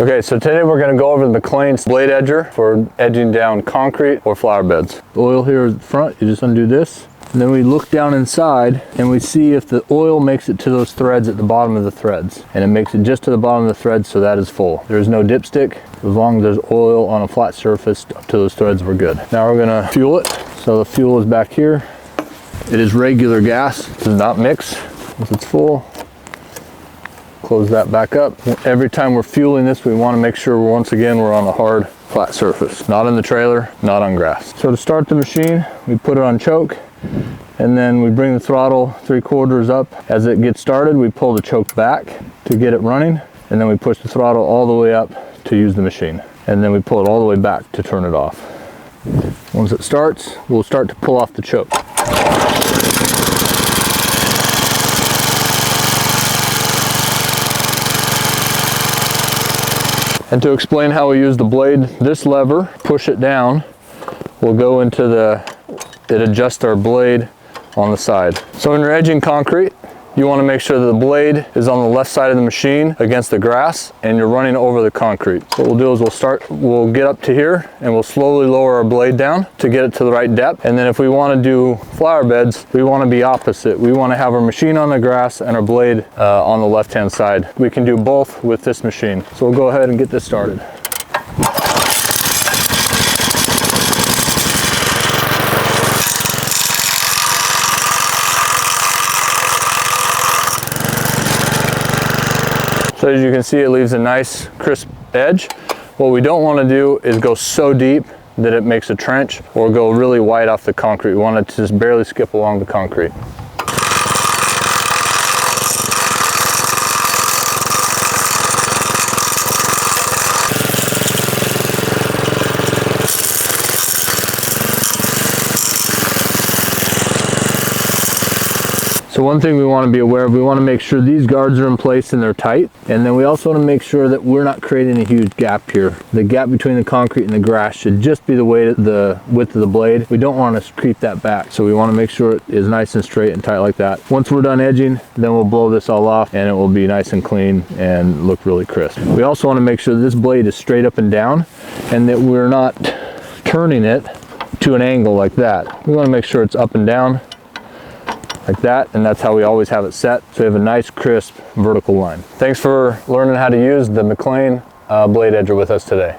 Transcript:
Okay, so today we're going to go over the McLane blade edger for edging down concrete or flower beds. The oil here at the front, you just undo this, and then we look down inside and we see if the oil makes it to those threads at the bottom of the threads. And it makes it just to the bottom of the threads, so that is full. There's no dipstick. As long as there's oil on a flat surface up to those threads, we're good. Now we're going to fuel it. So the fuel is back here. It is regular gas. It does not mix once it's full. Close that back up. Every time we're fueling this, we want to make sure once again we're on a hard, flat surface. Not in the trailer, not on grass. So to start the machine, we put it on choke, and then we bring the throttle 3/4 up. As it gets started, we pull the choke back to get it running, and then we push the throttle all the way up to use the machine. And then we pull it all the way back to turn it off. Once it starts, we'll start to pull off the choke. And to explain how we use the blade, this lever, push it down, will go into it adjusts our blade on the side. So when you're edging concrete, you want to make sure that the blade is on the left side of the machine against the grass and you're running over the concrete. What we'll do is we'll get up to here and we'll slowly lower our blade down to get it to the right depth. And then if we want to do flower beds, we want to be opposite. We want to have our machine on the grass and our blade on the left-hand side. We can do both with this machine. So we'll go ahead and get this started. So as you can see, it leaves a nice crisp edge. What we don't want to do is go so deep that it makes a trench or go really wide off the concrete. We want it to just barely skip along the concrete. So one thing we want to be aware of, we want to make sure these guards are in place and they're tight. And then we also want to make sure that we're not creating a huge gap here. The gap between the concrete and the grass should just be the width of the blade. We don't want to creep that back. So we want to make sure it is nice and straight and tight like that. Once we're done edging, then we'll blow this all off and it will be nice and clean and look really crisp. We also want to make sure that this blade is straight up and down and that we're not turning it to an angle like that. We want to make sure it's up and down like that, and that's how we always have it set, so we have a nice crisp vertical line. Thanks for learning how to use the McLane blade edger with us today.